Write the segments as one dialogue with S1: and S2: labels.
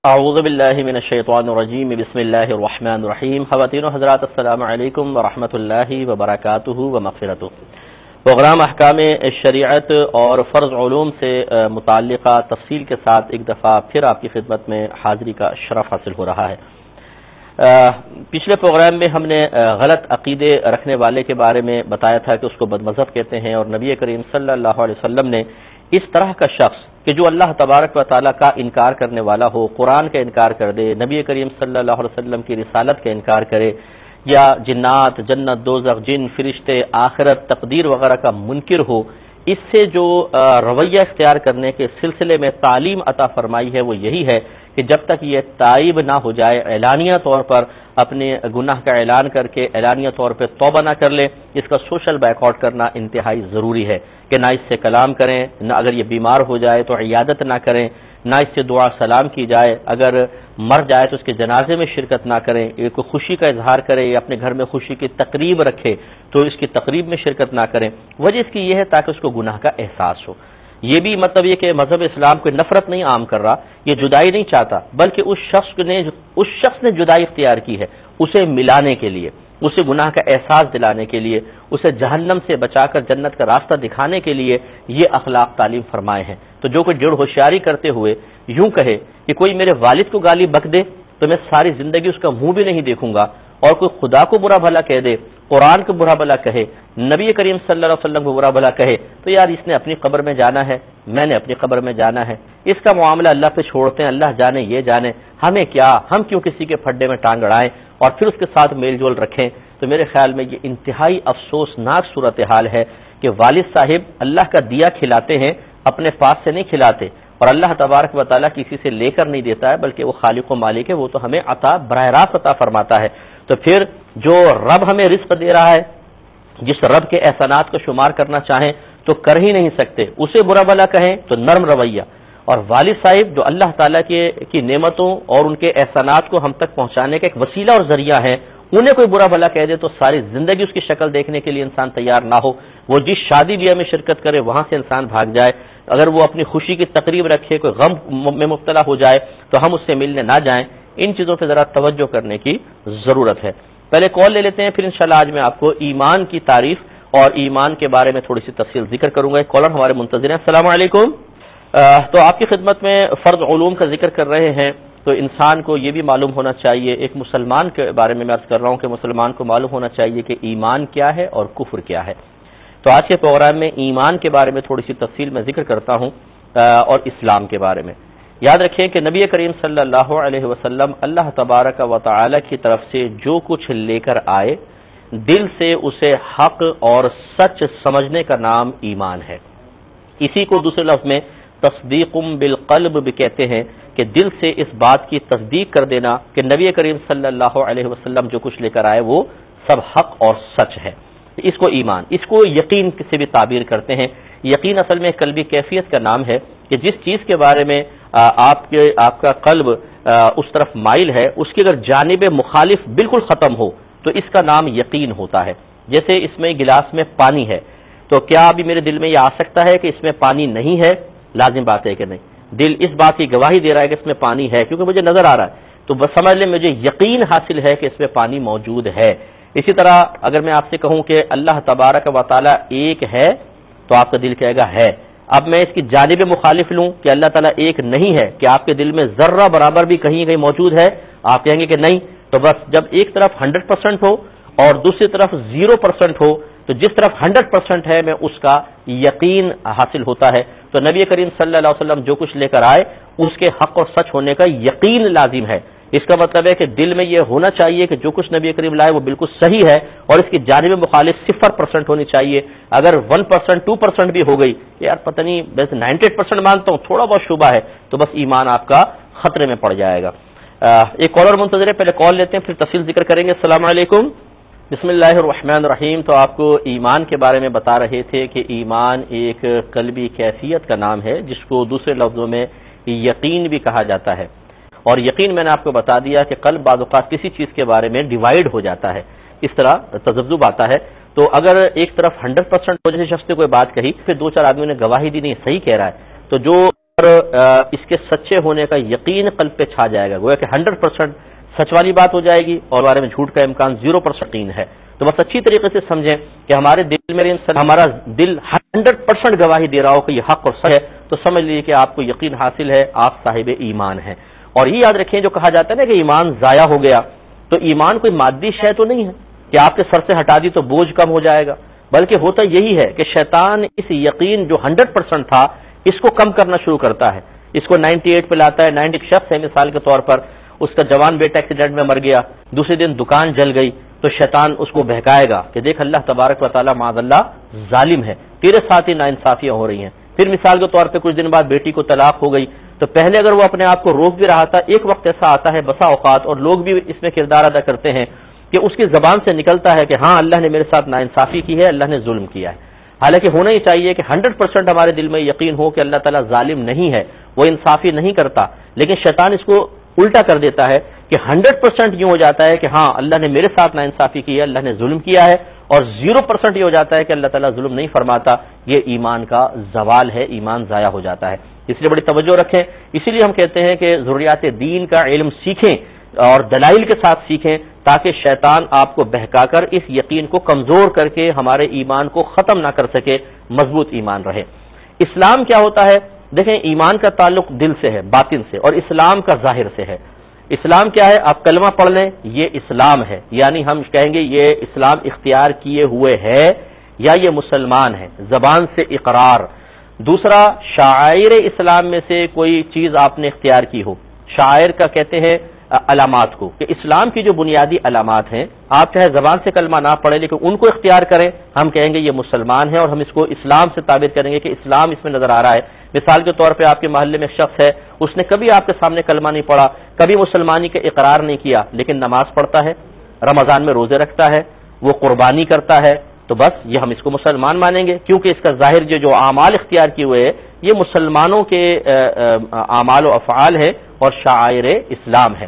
S1: اعوذ باللہ من الشیطان الرجیم بسم اللہ الرحمن الرحیم. خواتین و حضرات السلام علیکم ورحمۃ اللہ وبرکاتہ ومغفرتہ. پروگرام احکام شریعت اور فرض علوم سے متعلقہ تفصیل کے ساتھ ایک دفعہ پھر آپ کی خدمت میں حاضری کا شرف حاصل ہو رہا ہے. پچھلے پروگرام میں ہم نے غلط عقیدے رکھنے والے کے بارے میں بتایا تھا کہ اس کو بد مذہب کہتے ہیں، اور نبی کریم صلی اللہ علیہ وسلم نے اس طرح کا شخص کہ جو اللہ تبارک و تعالیٰ کا انکار کرنے والا ہو، قرآن کا انکار کر دے، نبی کریم صلی اللہ علیہ وسلم کی رسالت کا انکار کرے، یا جنات، جنت، دوزخ، جن، فرشتے، آخرت، تقدیر وغیرہ کا منکر ہو، اس سے جو رویہ اختیار کرنے کے سلسلے میں تعلیم عطا فرمائی ہے وہ یہی ہے کہ جب تک یہ تائب نہ ہو جائے، اعلانیہ طور پر اپنے گناہ کا اعلان کر کے اعلانیہ طور پہ توبہ نہ کر لے، اس کا سوشل بیک آؤٹ کرنا انتہائی ضروری ہے کہ نہ اس سے کلام کریں، نہ اگر یہ بیمار ہو جائے تو عیادت نہ کریں، نہ اس سے دعا سلام کی جائے، اگر مر جائے تو اس کے جنازے میں شرکت نہ کریں، کوئی خوشی کا اظہار کرے یا اپنے گھر میں خوشی کی تقریب رکھے تو اس کی تقریب میں شرکت نہ کریں. وجہ اس کی یہ ہے تاکہ اس کو گناہ کا احساس ہو. یہ بھی مطلب یہ کہ مذہب اسلام کوئی نفرت نہیں عام کر رہا، یہ جدائی نہیں چاہتا، بلکہ اس شخص نے جدائی اختیار کی ہے اسے ملانے کے لیے، اسے گناہ کا احساس دلانے کے لیے، اسے جہنم سے بچا کر جنت کا راستہ دکھانے کے لیے یہ اخلاق تعلیم فرمائے ہیں. تو جو کوئی جڑ ہوشیاری کرتے ہوئے یوں کہے کہ کوئی میرے والد کو گالی بک دے تو میں ساری زندگی اس کا منہ بھی نہیں دیکھوں گا، اور کوئی خدا کو برا بھلا کہہ دے، قرآن کو برا بھلا کہے، نبی کریم صلی اللہ علیہ وسلم کو برا بھلا کہے، تو یار اس نے اپنی قبر میں جانا ہے، میں نے اپنی قبر میں جانا ہے، اس کا معاملہ اللہ پہ چھوڑتے ہیں، اللہ جانے یہ جانے، ہمیں کیا، ہم کیوں کسی کے پھڈے میں ٹانگ اڑائیں اور پھر اس کے ساتھ میل جول رکھیں. تو میرے خیال میں یہ انتہائی افسوسناک صورتحال ہے کہ والد صاحب اللہ کا دیا کھلاتے ہیں، اپنے پاس سے نہیں کھلاتے، اور اللہ تبارک و تعالیٰ کسی سے لے کر نہیں دیتا ہے بلکہ وہ خالق و مالک ہے، وہ تو ہمیں عطا براہ راست عطا فرماتا ہے. تو پھر جو رب ہمیں رزق دے رہا ہے، جس رب کے احسانات کو شمار کرنا چاہیں تو کر ہی نہیں سکتے، اسے برا بھلا کہیں تو نرم رویہ. اور والد صاحب جو اللہ تعالیٰ کی نعمتوں اور ان کے احسانات کو ہم تک پہنچانے کا ایک وسیلہ اور ذریعہ ہے، انہیں کوئی برا بھلا کہہ دے تو ساری زندگی اس کی شکل دیکھنے کے لیے انسان تیار نہ ہو. وہ جس شادی بیاہ میں شرکت کرے وہاں سے انسان بھاگ جائے، اگر وہ اپنی خوشی کی تقریب رکھے، کوئی غم میں مبتلا ہو جائے تو ہم اس سے ملنے نہ جائیں. ان چیزوں پہ ذرا توجہ کرنے کی ضرورت ہے. پہلے کال لے لیتے ہیں، پھر انشاءاللہ آج میں آپ کو ایمان کی تعریف اور ایمان کے بارے میں تھوڑی سی تفصیل ذکر کروں گا. ایک کالر ہمارے منتظر ہیں. السلام علیکم. تو آپ کی خدمت میں فرض علوم کا ذکر کر رہے ہیں، تو انسان کو یہ بھی معلوم ہونا چاہیے، ایک مسلمان کے بارے میں عرض کر رہا ہوں کہ مسلمان کو معلوم ہونا چاہیے کہ ایمان کیا ہے اور کفر کیا ہے. تو آج کے پروگرام میں ایمان کے بارے میں تھوڑی سی تفصیل میں ذکر کرتا ہوں اور اسلام کے بارے میں. یاد رکھیں کہ نبی کریم صلی اللہ علیہ وسلم اللہ تبارک و تعالی کی طرف سے جو کچھ لے کر آئے، دل سے اسے حق اور سچ سمجھنے کا نام ایمان ہے. اسی کو دوسرے لفظ میں تصدیق بالقلب بھی کہتے ہیں کہ دل سے اس بات کی تصدیق کر دینا کہ نبی کریم صلی اللہ علیہ وسلم جو کچھ لے کر آئے وہ سب حق اور سچ ہے. اس کو ایمان، اس کو یقین سے بھی تعبیر کرتے ہیں. یقین اصل میں قلبی کیفیت کا نام ہے کہ جس چیز کے بارے میں آپ کا قلب اس طرف مائل ہے، اس کی اگر جانب مخالف بالکل ختم ہو تو اس کا نام یقین ہوتا ہے. جیسے اس میں گلاس میں پانی ہے، تو کیا ابھی میرے دل میں یہ آ سکتا ہے کہ اس میں پانی نہیں ہے؟ لازم بات ہے کہ نہیں. دل اس بات کی گواہی دے رہا ہے کہ اس میں پانی ہے کیونکہ مجھے نظر آ رہا ہے، تو بس سمجھ لیں مجھے یقین حاصل ہے کہ اس میں پانی موجود ہے. اسی طرح اگر میں آپ سے کہوں کہ اللہ تبارک و تعالیٰ ایک ہے تو آپ کا دل کہے گا ہے. اب میں اس کی جانب مخالف لوں کہ اللہ تعالیٰ ایک نہیں ہے، کہ آپ کے دل میں ذرہ برابر بھی کہیں کہیں موجود ہے، آپ کہیں گے کہ نہیں. تو بس جب ایک طرف 100% ہو اور دوسری طرف 0% ہو تو جس طرف 100% ہے میں اس کا یقین حاصل ہوتا ہے. تو نبی کریم صلی اللہ علیہ وسلم جو کچھ لے کر آئے اس کے حق اور سچ ہونے کا یقین لازم ہے. اس کا مطلب ہے کہ دل میں یہ ہونا چاہیے کہ جو کچھ نبی کریم لائے وہ بالکل صحیح ہے، اور اس کی جانب مخالف 0% ہونی چاہیے. اگر 1% 2% بھی ہو گئی، یار پتہ نہیں ویسے 98% مانتا ہوں، تھوڑا بہت شبہ ہے، تو بس ایمان آپ کا خطرے میں پڑ جائے گا. ایک کالر منتظر ہے، پہلے کال لیتے ہیں پھر تفصیل ذکر کریں گے. السلام علیکم. بسم اللہ الرحمن الرحیم. تو آپ کو ایمان کے بارے میں بتا رہے تھے کہ ایمان ایک قلبی کیفیت کا نام ہے جس کو دوسرے لفظوں میں یقین بھی کہا جاتا ہے. اور یقین میں نے آپ کو بتا دیا کہ قلب بعض اوقات کسی چیز کے بارے میں ڈیوائیڈ ہو جاتا ہے، اس طرح تذبذب آتا ہے. تو اگر ایک طرف 100% ہو جیسے شخص نے کوئی بات کہی، پھر 2-4 آدمیوں نے گواہی دی نہیں صحیح کہہ رہا ہے، تو جو اس کے سچے ہونے کا یقین قلب پہ چھا جائے گا، گویا کہ 100% سچ والی بات ہو جائے گی اور بارے میں جھوٹ کا امکان 0% یقین ہے۔ تو بس اچھی طریقے سے سمجھیں کہ ہمارے دل میں ہمارا دل 100% گواہی دے رہا ہو کہ یہ حق اور سچ ہے، تو سمجھ لیجیے کہ آپ کو یقین حاصل ہے، آپ صاحب ایمان ہیں۔ اور یہ یاد رکھیں جو کہا جاتا ہے نا کہ ایمان ضائع ہو گیا، تو ایمان کوئی مادی شے تو نہیں ہے کہ آپ کے سر سے ہٹا دی تو بوجھ کم ہو جائے گا، بلکہ ہوتا یہی ہے کہ شیطان اس یقین جو 100% تھا اس کو کم کرنا شروع کرتا ہے، اس کو 98 پہ لاتا ہے۔ 90 شخص ہے مثال کے طور پر، اس کا جوان بیٹا ایکسیڈنٹ میں مر گیا، دوسرے دن دکان جل گئی، تو شیطان اس کو بہکائے گا کہ دیکھ اللہ تبارک و تعالیٰ معاذ اللہ ظالم ہے، تیرے ساتھ ہی ناانصافیاں ہو رہی ہیں۔ پھر مثال کے طور پہ کچھ دن بعد بیٹی کو طلاق ہو گئی، تو پہلے اگر وہ اپنے آپ کو روک بھی رہا تھا، ایک وقت ایسا آتا ہے بسا اوقات، اور لوگ بھی اس میں کردار ادا کرتے ہیں کہ اس کی زبان سے نکلتا ہے کہ ہاں اللہ نے میرے ساتھ ناانصافی کی ہے، اللہ نے ظلم کیا ہے۔ حالانکہ ہونا ہی چاہیے کہ 100% ہمارے دل میں یقین ہو کہ اللہ تعالیٰ ظالم نہیں ہے، وہ انصافی نہیں کرتا، لیکن شیطان اس کو الٹا کر دیتا ہے کہ 100% یوں ہو جاتا ہے کہ ہاں اللہ نے میرے ساتھ ناانصافی کی ہے، اللہ نے ظلم کیا ہے، اور 0% یہ ہو جاتا ہے کہ اللہ تعالیٰ ظلم نہیں فرماتا۔ یہ ایمان کا زوال ہے، ایمان ضائع ہو جاتا ہے۔ اس لیے بڑی توجہ رکھیں، اسی لیے ہم کہتے ہیں کہ ضروریات دین کا علم سیکھیں اور دلائل کے ساتھ سیکھیں، تاکہ شیطان آپ کو بہکا کر اس یقین کو کمزور کر کے ہمارے ایمان کو ختم نہ کر سکے، مضبوط ایمان رہے۔ اسلام کیا ہوتا ہے؟ دیکھیں ایمان کا تعلق دل سے ہے، باطن سے، اور اسلام کا ظاہر سے ہے۔ اسلام کیا ہے؟ آپ کلمہ پڑھ لیں، یہ اسلام ہے، یعنی ہم کہیں گے یہ اسلام اختیار کیے ہوئے ہے یا یہ مسلمان ہے، زبان سے اقرار۔ دوسرا، شعائر اسلام میں سے کوئی چیز آپ نے اختیار کی ہو، شعائر کا کہتے ہیں علامات کو، کہ اسلام کی جو بنیادی علامات ہیں، آپ چاہے زبان سے کلمہ نہ پڑھیں لیکن ان کو اختیار کریں، ہم کہیں گے یہ مسلمان ہے، اور ہم اس کو اسلام سے تعبیر کریں گے کہ اسلام اس میں نظر آ رہا ہے۔ مثال کے طور پہ آپ کے محلے میں ایک شخص ہے، اس نے کبھی آپ کے سامنے کلمہ نہیں پڑھا، کبھی مسلمانی کا اقرار نہیں کیا، لیکن نماز پڑھتا ہے، رمضان میں روزے رکھتا ہے، وہ قربانی کرتا ہے، تو بس یہ ہم اس کو مسلمان مانیں گے، کیونکہ اس کا ظاہر جو اعمال اختیار کیے ہوئے ہیں یہ مسلمانوں کے اعمال و افعال ہے اور شعائر اسلام ہے۔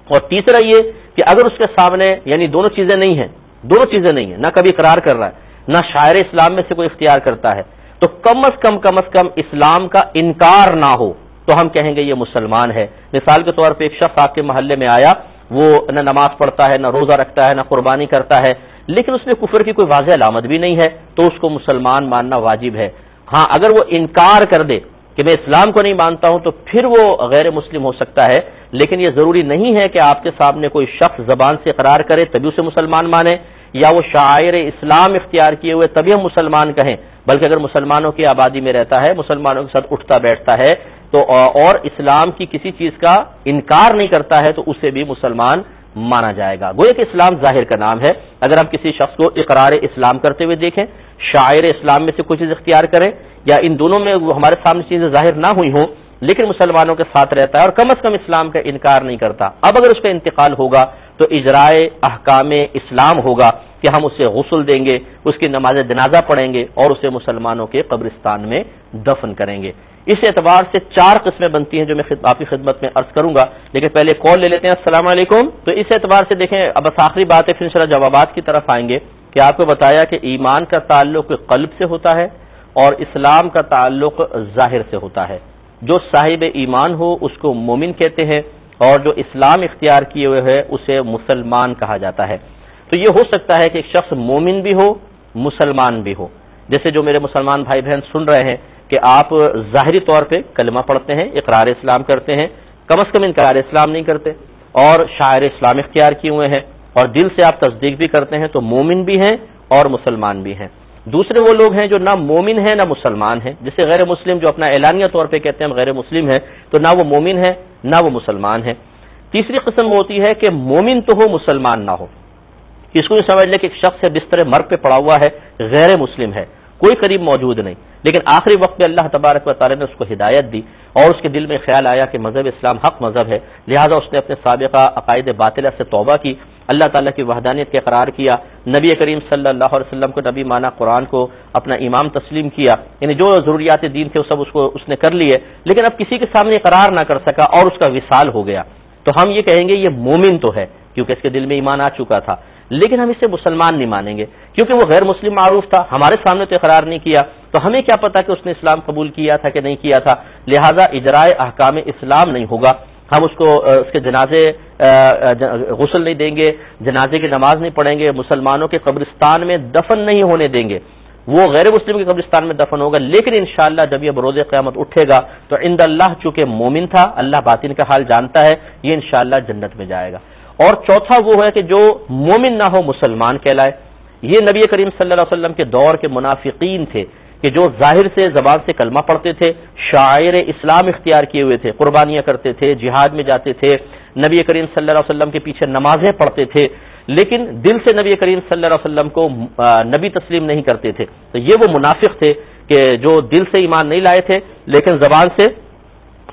S1: اور تیسرا یہ کہ اگر اس کے سامنے یعنی دونوں چیزیں نہیں ہیں، نہ کبھی اقرار کر رہا ہے، نہ شاعر اسلام میں سے کوئی اختیار کرتا ہے، تو کم از کم اسلام کا انکار نہ ہو تو ہم کہیں گے یہ مسلمان ہے۔ مثال کے طور پہ ایک شخص آپ کے محلے میں آیا، وہ نہ نماز پڑھتا ہے، نہ روزہ رکھتا ہے، نہ قربانی کرتا ہے، لیکن اس میں کفر کی کوئی واضح علامت بھی نہیں ہے، تو اس کو مسلمان ماننا واجب ہے۔ ہاں اگر وہ انکار کر دے کہ میں اسلام کو نہیں مانتا ہوں، تو پھر وہ غیر مسلم ہو سکتا ہے، لیکن یہ ضروری نہیں ہے کہ آپ کے سامنے کوئی شخص زبان سے اقرار کرے تبھی اسے مسلمان مانے، یا وہ شاعر اسلام اختیار کیے ہوئے تبھی ہم مسلمان کہیں، بلکہ اگر مسلمانوں کی آبادی میں رہتا ہے، مسلمانوں کے ساتھ اٹھتا بیٹھتا ہے تو اور اسلام کی کسی چیز کا انکار نہیں کرتا ہے تو اسے بھی مسلمان مانا جائے گا۔ گویا کہ اسلام ظاہر کا نام ہے۔ اگر ہم کسی شخص کو اقرار اسلام کرتے ہوئے دیکھیں، شاعر اسلام میں سے کوئی چیز اختیار کریں، یا ان دونوں میں ہمارے سامنے چیزیں ظاہر نہ ہوئی ہوں لیکن مسلمانوں کے ساتھ رہتا ہے اور کم از کم اسلام کا انکار نہیں کرتا، اب اگر اس کا انتقال ہوگا تو اجرائے احکام اسلام ہوگا کہ ہم اسے غسل دیں گے، اس کی نماز جنازہ پڑھیں گے اور اسے مسلمانوں کے قبرستان میں دفن کریں گے۔ اس اعتبار سے 4 قسمیں بنتی ہیں جو میں آپ کی خدمت میں عرض کروں گا، لیکن پہلے کال لے لیتے ہیں۔ السلام علیکم۔ تو اس اعتبار سے دیکھیں، اب بس آخری بات ہے، پھر انشاءاللہ جوابات کی طرف آئیں گے کہ آپ کو بتایا کہ ایمان کا تعلق قلب سے ہوتا ہے اور اسلام کا تعلق ظاہر سے ہوتا ہے۔ جو صاحب ایمان ہو اس کو مومن کہتے ہیں، اور جو اسلام اختیار کیے ہوئے ہے اسے مسلمان کہا جاتا ہے۔ تو یہ ہو سکتا ہے کہ ایک شخص مومن بھی ہو، مسلمان بھی ہو، جیسے جو میرے مسلمان بھائی بہن سن رہے ہیں کہ آپ ظاہری طور پہ کلمہ پڑھتے ہیں، اقرار اسلام کرتے ہیں، کم از کم انکار اسلام نہیں کرتے، اور شاعر اسلام اختیار کیے ہوئے ہیں، اور دل سے آپ تصدیق بھی کرتے ہیں، تو مومن بھی ہیں اور مسلمان بھی ہیں۔ دوسرے وہ لوگ ہیں جو نہ مومن ہیں نہ مسلمان ہیں، جسے غیر مسلم جو اپنا اعلانیہ طور پہ کہتے ہیں ہم غیر مسلم ہیں، تو نہ وہ مومن ہے نہ وہ مسلمان ہے۔ تیسری قسم وہ ہوتی ہے کہ مومن تو ہو مسلمان نہ ہو، اس کو یہ سمجھ لیں کہ ایک شخص ہے بستر مرگ پہ پڑا ہوا ہے، غیر مسلم ہے، کوئی قریب موجود نہیں، لیکن آخری وقت میں اللہ تبارک و تعالی نے اس کو ہدایت دی اور اس کے دل میں خیال آیا کہ مذہب اسلام حق مذہب ہے، لہذا اس نے اپنے سابقہ عقائد باطلہ سے توبہ کی، اللہ تعالیٰ کی وحدانیت کے اقرار کیا، نبی کریم صلی اللہ علیہ وسلم کو نبی مانا، قرآن کو اپنا امام تسلیم کیا، یعنی جو ضروریات دین تھے وہ سب اس نے کر لیے، لیکن اب کسی کے سامنے اقرار نہ کر سکا اور اس کا وصال ہو گیا، تو ہم یہ کہیں گے یہ مومن تو ہے کیونکہ اس کے دل میں ایمان آ چکا تھا، لیکن ہم اسے مسلمان نہیں مانیں گے کیونکہ وہ غیر مسلم معروف تھا، ہمارے سامنے تو اقرار نہیں کیا، تو ہمیں کیا پتا کہ اس نے اسلام قبول کیا تھا کہ نہیں کیا تھا، لہذا اجرائے احکام اسلام نہیں ہوگا، ہم اس کو اس کے جنازے غسل نہیں دیں گے، جنازے کی نماز نہیں پڑھیں گے، مسلمانوں کے قبرستان میں دفن نہیں ہونے دیں گے، وہ غیر مسلم کے قبرستان میں دفن ہوگا، لیکن انشاءاللہ جب یہ بروز قیامت اٹھے گا تو عند اللہ چونکہ مومن تھا، اللہ باطن کا حال جانتا ہے، یہ انشاءاللہ جنت میں جائے گا۔ اور چوتھا وہ ہے کہ جو مومن نہ ہو مسلمان کہلائے، یہ نبی کریم صلی اللہ علیہ وسلم کے دور کے منافقین تھے کہ جو ظاہر سے زبان سے کلمہ پڑھتے تھے، شاعر اسلام اختیار کیے ہوئے تھے، قربانیاں کرتے تھے، جہاد میں جاتے تھے، نبی کریم صلی اللہ علیہ وسلم کے پیچھے نمازیں پڑھتے تھے، لیکن دل سے نبی کریم صلی اللہ علیہ وسلم کو نبی تسلیم نہیں کرتے تھے، تو یہ وہ منافق تھے کہ جو دل سے ایمان نہیں لائے تھے لیکن زبان سے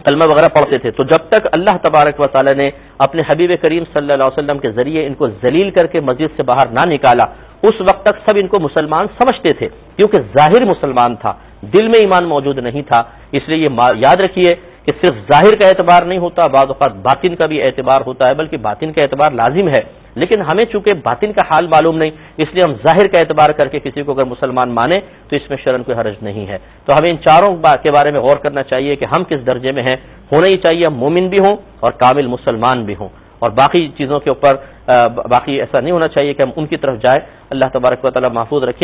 S1: کلمہ وغیرہ پڑھتے تھے۔ تو جب تک اللہ تبارک و تعالی نے اپنے حبیب کریم صلی اللہ علیہ وسلم کے ذریعے ان کو ذلیل کر کے مسجد سے باہر نہ نکالا، اس وقت تک سب ان کو مسلمان سمجھتے تھے کیونکہ ظاہر مسلمان تھا، دل میں ایمان موجود نہیں تھا۔ اس لیے یہ یاد رکھیے کہ صرف ظاہر کا اعتبار نہیں ہوتا، بعض اوقات باطن کا بھی اعتبار ہوتا ہے، بلکہ باطن کا اعتبار لازم ہے، لیکن ہمیں چونکہ باطن کا حال معلوم نہیں، اس لیے ہم ظاہر کا اعتبار کر کے کسی کو اگر مسلمان مانیں تو اس میں شرعاً کوئی حرج نہیں ہے۔ تو ہمیں ان چاروں کے بارے میں غور کرنا چاہیے کہ ہم کس درجے میں ہیں، ہونا ہی چاہیے ہم مومن بھی ہوں اور کامل مسلمان بھی ہوں، اور باقی چیزوں کے اوپر باقی ایسا نہیں ہونا چاہیے کہ ہم ان کی طرف جائیں۔ اللہ تبارک و تعالی محفوظ رکھے۔